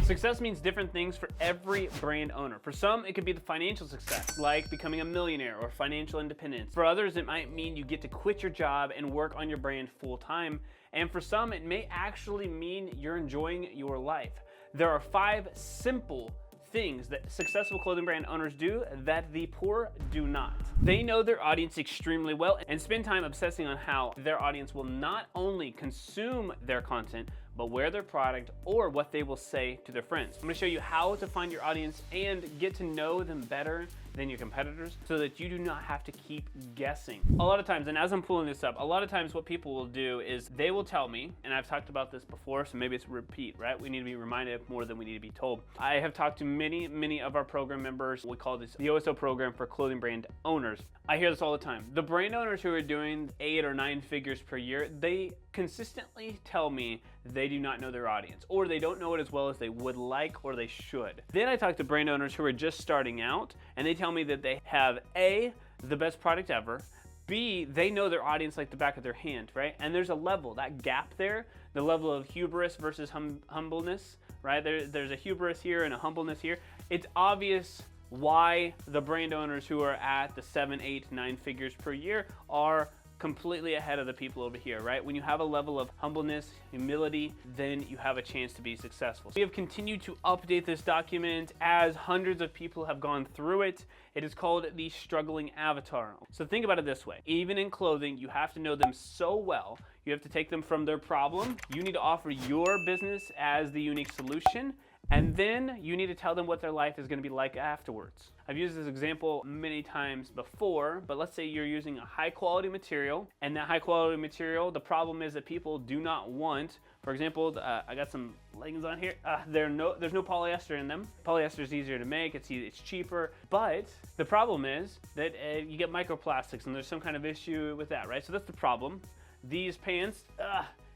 Success means different things for every brand owner. For some, it could be the financial success, like becoming a millionaire or financial independence. For others, it might mean you get to quit your job and work on your brand full time. And for some, it may actually mean you're enjoying your life. There are 5 simple things that successful clothing brand owners do that the poor do not. They know their audience extremely well and spend time obsessing on how their audience will not only consume their content, but wear their product or what they will say to their friends. I'm gonna show you how to find your audience and get to know them better than your competitors so that you do not have to keep guessing. A lot of times, and as I'm pulling this up, a lot of times what people will do is they will tell me, and I've talked about this before, so maybe it's a repeat, right? We need to be reminded more than we need to be told. I have talked to many of our program members. We call this the OSO program for clothing brand owners. I hear this all the time. The brand owners who are doing 8 or 9 figures per year, they consistently tell me they do not know their audience, or they don't know it as well as they would like or they should. Then I talk to brand owners who are just starting out, and they tell me that they have A, the best product ever, B, they know their audience like the back of their hand, right? And there's a level, that gap there, the level of hubris versus humbleness, right? There's a hubris here and a humbleness here. It's obvious why the brand owners who are at the 7, 8, 9 figures per year are completely ahead of the people over here, right? When you have a level of humbleness, humility, then you have a chance to be successful. We have continued to update this document as hundreds of people have gone through it. It is called the struggling avatar. So think about it this way. Even in clothing, you have to know them so well. You have to take them from their problem. You need to offer your business as the unique solution. And then you need to tell them what their life is going to be like afterwards. I've used this example many times before, but let's say you're using a high quality material, and that high quality material, the problem is that people do not want, for example, I got some leggings on here, there's no polyester in them. Polyester is easier to make, it's cheaper, but the problem is that you get microplastics and there's some kind of issue with that, right? So that's the problem. These pants,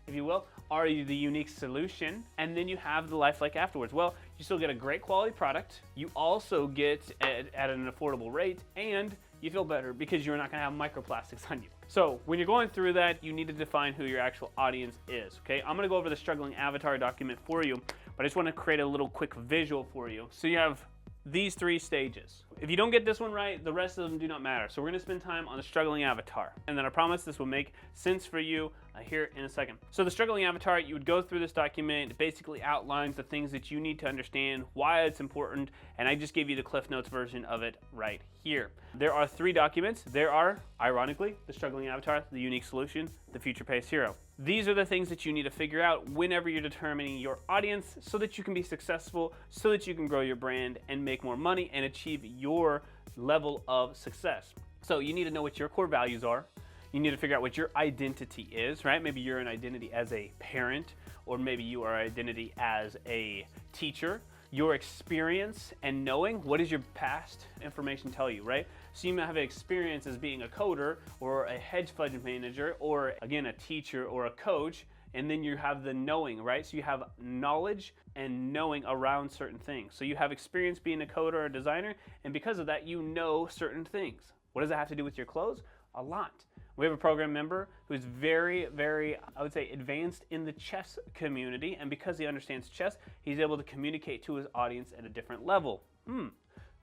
if you will, are the unique solution, and then you have the life like afterwards. Well, you still get a great quality product, you also get at an affordable rate, and you feel better because you're not gonna have microplastics on you. So when you're going through that, you need to define who your actual audience is, okay? I'm gonna go over the struggling avatar document for you, but I just wanna create a little quick visual for you. So you have these 3 stages. If you don't get this one right, the rest of them do not matter. So we're gonna spend time on the struggling avatar. And then I promise this will make sense for you here in a second. So the struggling avatar, you would go through this document. It basically outlines the things that you need to understand, why it's important, and I just gave you the Cliff Notes version of it right here. There are 3 documents. There are, ironically, the struggling avatar, the unique solution, the future pace hero. These are the things that you need to figure out whenever you're determining your audience so that you can be successful, so that you can grow your brand and make more money and achieve your level of success. So you need to know what your core values are. You need to figure out what your identity is, right? Maybe you're an identity as a parent, or maybe you are an identity as a teacher. Your experience and knowing, what does your past information tell you, right? So you might have an experience as being a coder or a hedge fund manager or again, a teacher or a coach, and then you have the knowing, right? So you have knowledge and knowing around certain things. So you have experience being a coder or a designer, and because of that, you know certain things. What does that have to do with your clothes? A lot. We have a program member who's very, I would say, advanced in the chess community, and because he understands chess, he's able to communicate to his audience at a different level.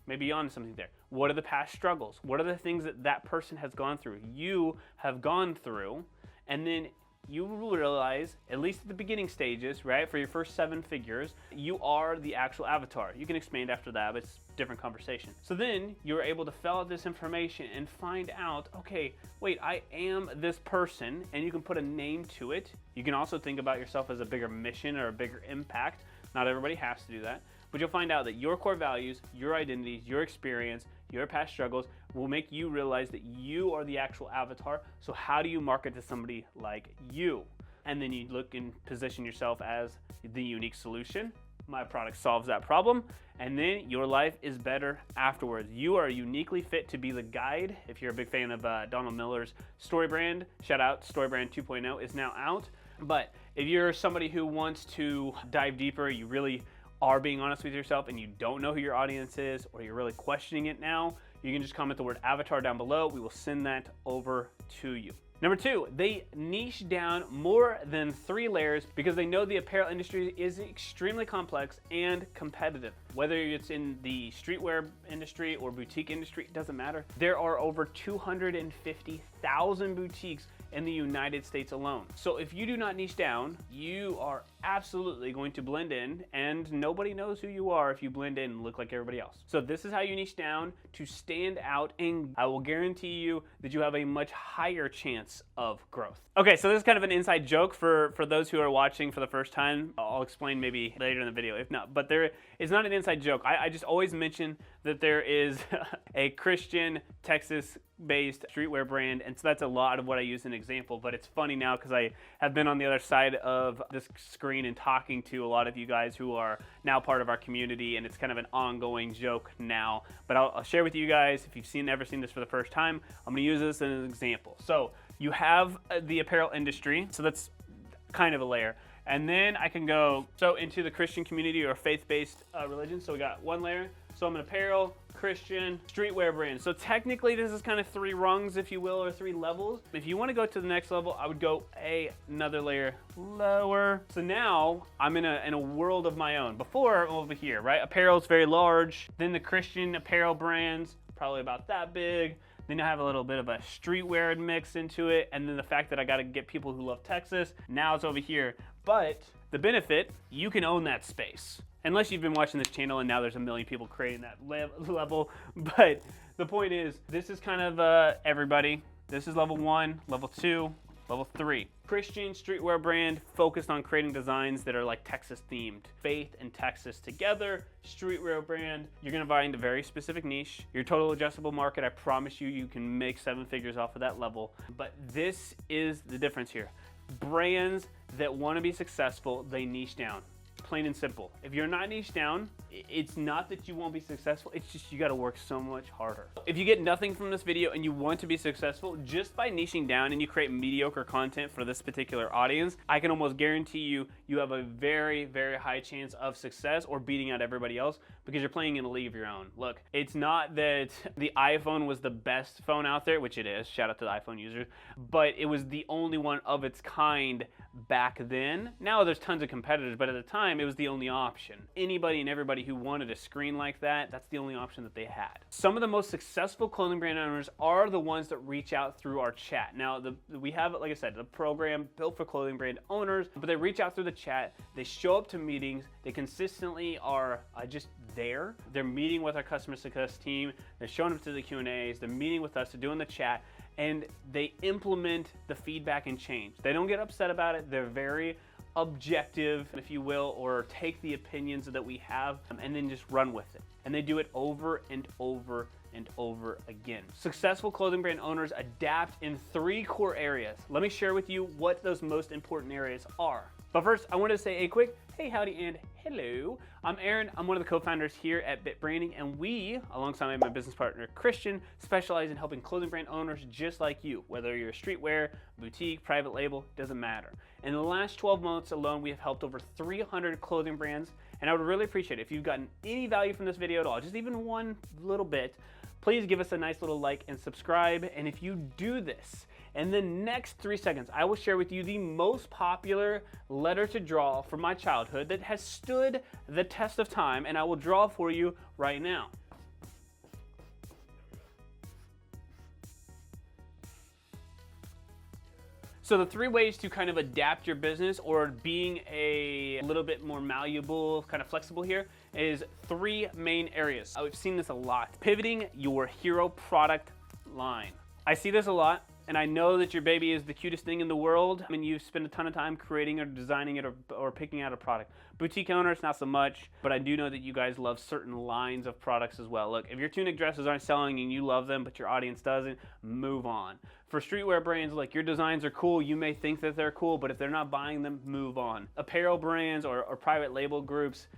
Maybe you're on something there. What are the past struggles? What are the things that that person has gone through, you have gone through, and then you will realize, at least at the beginning stages, right, for your first 7 figures, you are the actual avatar. You can expand after that, but it's a different conversation. So then you're able to fill out this information and find out, okay, wait, I am this person, and you can put a name to it. You can also think about yourself as a bigger mission or a bigger impact. Not everybody has to do that, but you'll find out that your core values, your identities, your experience, your past struggles will make you realize that you are the actual avatar. So how do you market to somebody like you? And then you look and position yourself as the unique solution. My product solves that problem, and then your life is better afterwards. You are uniquely fit to be the guide. If you're a big fan of Donald Miller's StoryBrand, shout out, StoryBrand 2.0 is now out. But if you're somebody who wants to dive deeper, you really are being honest with yourself and you don't know who your audience is, or you're really questioning it now, you can just comment the word avatar down below. We will send that over to you. Number two, they niche down more than 3 layers because they know the apparel industry is extremely complex and competitive. Whether it's in the streetwear industry or boutique industry, it doesn't matter. There are over 250,000 boutiques in the United States alone. So if you do not niche down, you are absolutely going to blend in, and nobody knows who you are if you blend in and look like everybody else. So this is how you niche down to stand out, and I will guarantee you that you have a much higher chance of growth. Okay, so this is kind of an inside joke for those who are watching for the first time. I'll explain maybe later in the video, if not, but there is not an inside joke. I just always mention that there is a Christian, Texas-based streetwear brand, and so that's a lot of what I use as an example, but it's funny now because I have been on the other side of this screen and talking to a lot of you guys who are now part of our community, and it's kind of an ongoing joke now, but I'll share with you guys, if you've ever seen this for the first time, I'm gonna use this as an example. So you have the apparel industry, so that's kind of a layer. And then I can go into the Christian community or faith-based religion. So we got one layer. So I'm an apparel, Christian, streetwear brand. So technically this is kind of 3 rungs, if you will, or 3 levels. If you want to go to the next level, I would go another layer lower. So now I'm in a world of my own. Before, I'm over here, right? Apparel is very large. Then the Christian apparel brands, probably about that big. Then I have a little bit of a streetwear mix into it. And then the fact that I got to get people who love Texas. Now it's over here. But the benefit, you can own that space. Unless you've been watching this channel and now there's a million people creating that level. But the point is, this is kind of everybody. This is level 1, level 2, level 3. Christian streetwear brand focused on creating designs that are like Texas themed. Faith and Texas together. Streetwear brand, you're gonna find a very specific niche. Your total adjustable market, I promise you, you can make 7 figures off of that level. But this is the difference here. Brands that wanna be successful, they niche down. Plain and simple. If you're not niche down, it's not that you won't be successful, it's just you gotta work so much harder. If you get nothing from this video and you want to be successful just by niching down and you create mediocre content for this particular audience, I can almost guarantee you, you have a very, very high chance of success or beating out everybody else because you're playing in a league of your own. Look, it's not that the iPhone was the best phone out there, which it is, shout out to the iPhone users, but it was the only one of its kind back then. Now there's tons of competitors, but at the time it was the only option. Anybody and everybody who wanted a screen like that, that's the only option that they had. Some of the most successful clothing brand owners are the ones that reach out through our chat. Now we have, like I said, the program built for clothing brand owners, but they reach out through the chat, they show up to meetings, they consistently are just there. They're meeting with our customer success team, they're showing up to the Q&As, they're meeting with us, they're doing the chat, and they implement the feedback and change. They don't get upset about it. They're very objective, if you will, or take the opinions that we have and then just run with it. And they do it over and over and over again. Successful clothing brand owners adapt in 3 core areas. Let me share with you what those most important areas are. But first, I want to say a quick hey, howdy, and hello. I'm Aaron. I'm one of the co-founders here at Bit Branding, and we, alongside my business partner Christian, specialize in helping clothing brand owners just like you, whether you're a streetwear, boutique, private label, doesn't matter. In the last 12 months alone, we have helped over 300 clothing brands, and I would really appreciate it if you've gotten any value from this video at all, just even one little bit, please give us a nice little like and subscribe. And if you do this, in the next 3 seconds, I will share with you the most popular letter to draw from my childhood that has stood the test of time, and I will draw for you right now. So the 3 ways to kind of adapt your business or being a little bit more malleable, kind of flexible here, is 3 main areas. I've seen this a lot. Pivoting your hero product line. I see this a lot. And I know that your baby is the cutest thing in the world. I mean, you spend a ton of time creating or designing it or picking out a product. Boutique owners, not so much, but I do know that you guys love certain lines of products as well. Look, if your tunic dresses aren't selling and you love them, but your audience doesn't, move on. For streetwear brands, like, your designs are cool, you may think that they're cool, but if they're not buying them, move on. Apparel brands or private label groups,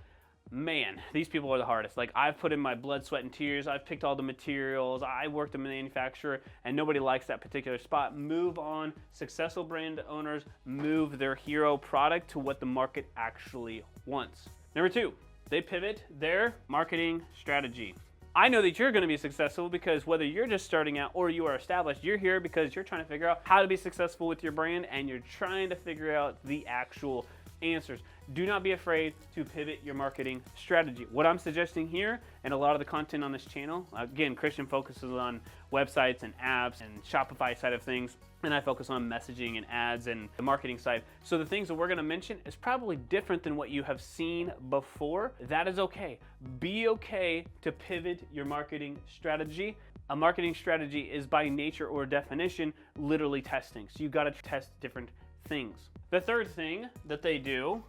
man, these people are the hardest. Like, I've put in my blood, sweat, and tears. I've picked all the materials. I worked in the manufacturer, and nobody likes that particular spot. Move on. Successful brand owners move their hero product to what the market actually wants. Number 2, they pivot their marketing strategy. I know that you're going to be successful because whether you're just starting out or you are established, you're here because you're trying to figure out how to be successful with your brand, and you're trying to figure out the actual answers. Do not be afraid to pivot your marketing strategy. What I'm suggesting here, and a lot of the content on this channel, again, Christian focuses on websites and apps and Shopify side of things, and I focus on messaging and ads and the marketing side. So the things that we're gonna mention is probably different than what you have seen before. That is okay. Be okay to pivot your marketing strategy. A marketing strategy is by nature or definition literally testing. So you gotta test different things. The third thing that they do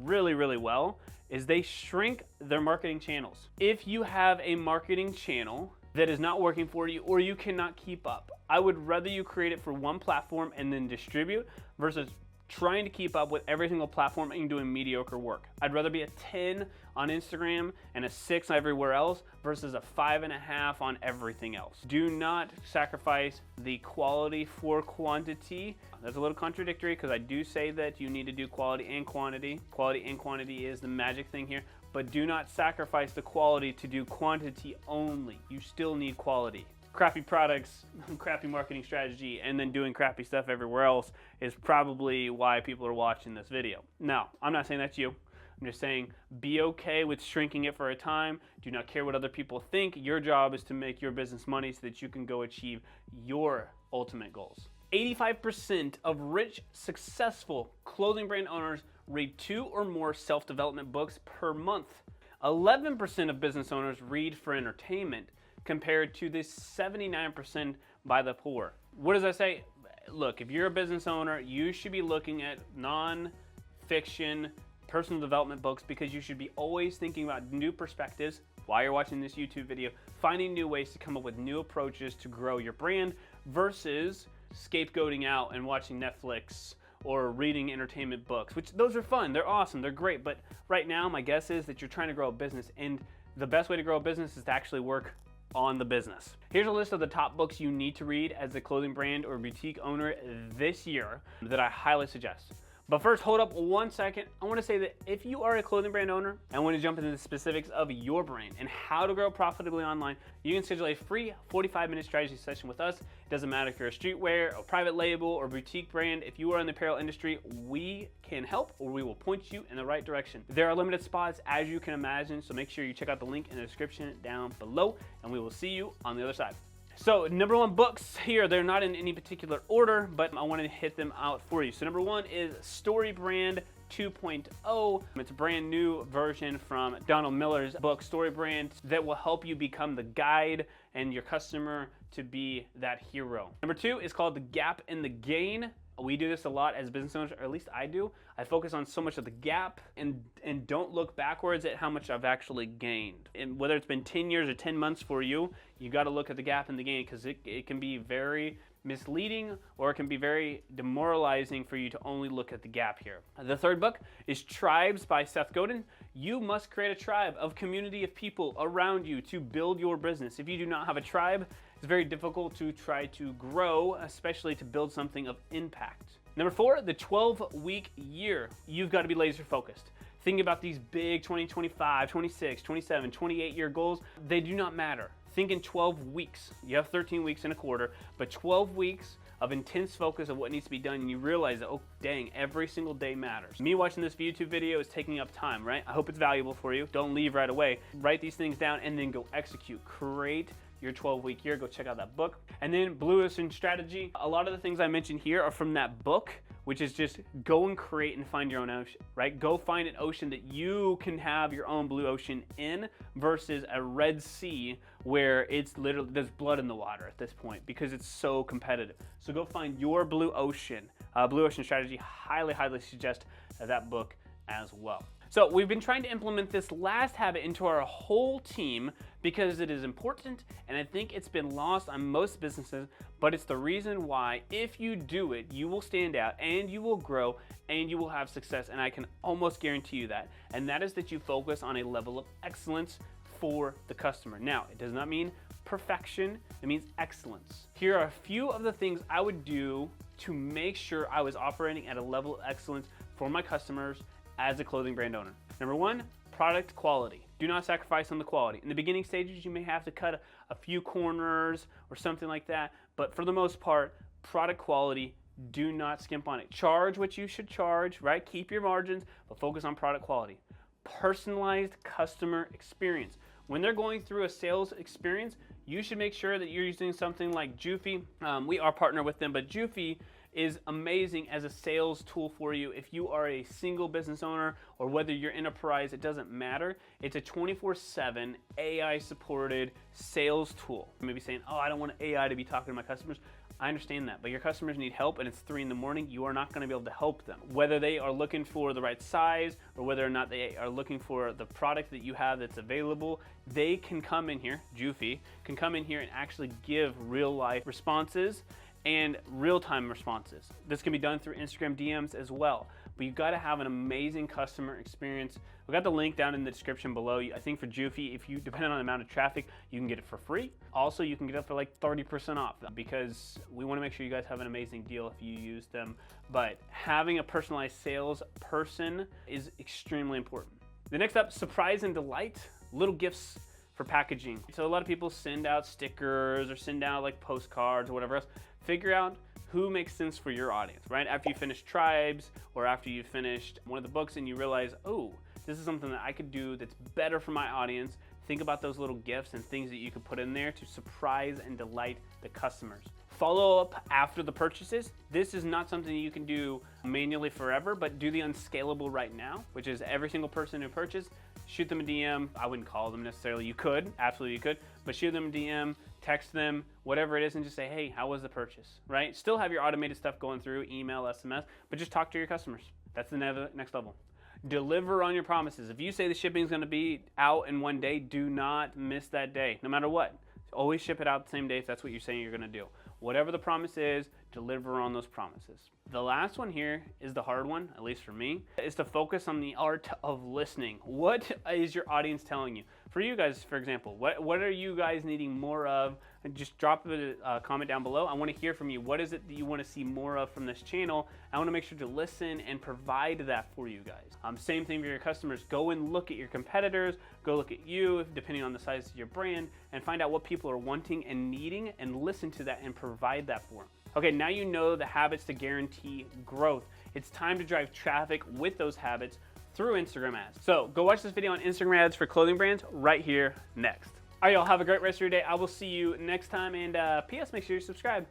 really, really well is they shrink their marketing channels. If you have a marketing channel that is not working for you or you cannot keep up, I would rather you create it for one platform and then distribute versus trying to keep up with every single platform and doing mediocre work. I'd rather be a 10 on Instagram and a 6 everywhere else versus a 5.5 on everything else. Do not sacrifice the quality for quantity. That's a little contradictory because I do say that you need to do quality and quantity. Quality and quantity is the magic thing here, but do not sacrifice the quality to do quantity only. You still need quality. Crappy products, crappy marketing strategy, and then doing crappy stuff everywhere else is probably why people are watching this video. Now, I'm not saying that's you. I'm just saying be okay with shrinking it for a time. Do not care what other people think. Your job is to make your business money so that you can go achieve your ultimate goals. 85% of rich, successful clothing brand owners read 2 or more self-development books per month. 11% of business owners read for entertainment, compared to the 79% by the poor. What does that say? Look, if you're a business owner, you should be looking at non-fiction personal development books because you should be always thinking about new perspectives while you're watching this YouTube video, finding new ways to come up with new approaches to grow your brand versus scapegoating out and watching Netflix or reading entertainment books, which those are fun, they're awesome, they're great, but right now my guess is that you're trying to grow a business, and the best way to grow a business is to actually work on the business. Here's a list of the top books you need to read as a clothing brand or boutique owner this year that I highly suggest. But first, hold up 1 second. I want to say that if you are a clothing brand owner and want to jump into the specifics of your brand and how to grow profitably online, you can schedule a free 45-minute strategy session with us. It doesn't matter if you're a streetwear, a private label, or boutique brand. If you are in the apparel industry, we can help, or we will point you in the right direction. There are limited spots, as you can imagine, so make sure you check out the link in the description down below, and we will see you on the other side. So number 1 books here, they're not in any particular order, but I want to hit them out for you. So number 1 is Story Brand 2.0. It's a brand new version from Donald Miller's book, Story Brand, that will help you become the guide and your customer to be that hero. Number 2 is called The Gap and the Gain. We do this a lot as business owners, or at least I do. I focus on so much of the gap and don't look backwards at how much I've actually gained. And whether it's been 10 years or 10 months for you, you got to look at the gap and the gain because it can be very misleading or it can be very demoralizing for you to only look at the gap here. The third book is Tribes by Seth Godin. You must create a tribe of community of people around you to build your business. If you do not have a tribe, it's very difficult to try to grow, especially to build something of impact. Number 4, the 12-week year. You've got to be laser focused. Think about these big 2025, 26, 27, 28 year goals. They do not matter. Think in 12 weeks. You have 13 weeks in a quarter, but 12 weeks of intense focus of what needs to be done, and you realize that, oh dang, every single day matters. Me watching this YouTube video is taking up time, right? I hope it's valuable for you. Don't leave right away. Write these things down and then go execute. Create your 12-week year. Go check out that book. And then Blue Ocean Strategy. A lot of the things I mentioned here are from that book, which is just go and create and find your own ocean, right? Go find an ocean that you can have your own blue ocean in versus a Red Sea where it's literally, there's blood in the water at this point because it's so competitive. So go find your blue ocean. Blue Ocean Strategy, highly, highly suggest that book as well. So we've been trying to implement this last habit into our whole team because it is important, and I think it's been lost on most businesses, but it's the reason why if you do it, you will stand out and you will grow and you will have success, and I can almost guarantee you that. And that is that you focus on a level of excellence for the customer. Now, it does not mean perfection, it means excellence. Here are a few of the things I would do to make sure I was operating at a level of excellence for my customers as a clothing brand owner. Number 1, product quality. Do not sacrifice on the quality. In the beginning stages, you may have to cut a few corners or something like that, but for the most part, product quality, do not skimp on it. Charge what you should charge, right? Keep your margins, but focus on product quality. Personalized customer experience. When they're going through a sales experience, you should make sure that you're using something like Joofy. We are partnered with them, but Joofy is amazing as a sales tool for you. If you are a single business owner or whether you're enterprise, it doesn't matter. It's a 24/7 AI supported sales tool. You may be saying, oh, I don't want AI to be talking to my customers. I understand that, but your customers need help and it's 3 a.m, you are not gonna be able to help them. Whether they are looking for the right size or whether or not they are looking for the product that you have that's available, they can come in here, Joofy, can come in here and actually give real life responses and real-time responses. This can be done through Instagram DMs as well, but you've got to have an amazing customer experience. We got the link down in the description below. I think for Joofy, if you, depending on the amount of traffic, you can get it for free. Also, you can get it for like 30% off because we want to make sure you guys have an amazing deal if you use them. But having a personalized sales person is extremely important. The next up, surprise and delight, little gifts for packaging. So a lot of people send out stickers or send out like postcards or whatever else. Figure out who makes sense for your audience, right? After you finish Tribes or after you finished one of the books and you realize, oh, this is something that I could do that's better for my audience. Think about those little gifts and things that you could put in there to surprise and delight the customers. Follow up after the purchases. This is not something you can do manually forever, but do the unscalable right now, which is every single person who purchased, shoot them a DM. I wouldn't call them necessarily. You could, absolutely you could, but shoot them a DM, text them, whatever it is, and just say, hey, how was the purchase, right? Still have your automated stuff going through, email, SMS, but just talk to your customers. That's the next level. Deliver on your promises. If you say the shipping is going to be out in 1 day, do not miss that day, no matter what. Always ship it out the same day if that's what you're saying you're going to do. Whatever the promise is, deliver on those promises. The last one here is the hard one, at least for me, is to focus on the art of listening. What is your audience telling you? For you guys, for example, what are you guys needing more of? And just drop a comment down below. I want to hear from you. What is it that you want to see more of from this channel? I want to make sure to listen and provide that for you guys. Same thing for your customers. Go and look at your competitors. Go look at you, depending on the size of your brand, and find out what people are wanting and needing and listen to that and provide that for them. Okay, now you know the habits to guarantee growth. It's time to drive traffic with those habits through Instagram ads. So go watch this video on Instagram ads for clothing brands right here next. All right, y'all, have a great rest of your day. I will see you next time, and P.S. make sure you subscribe.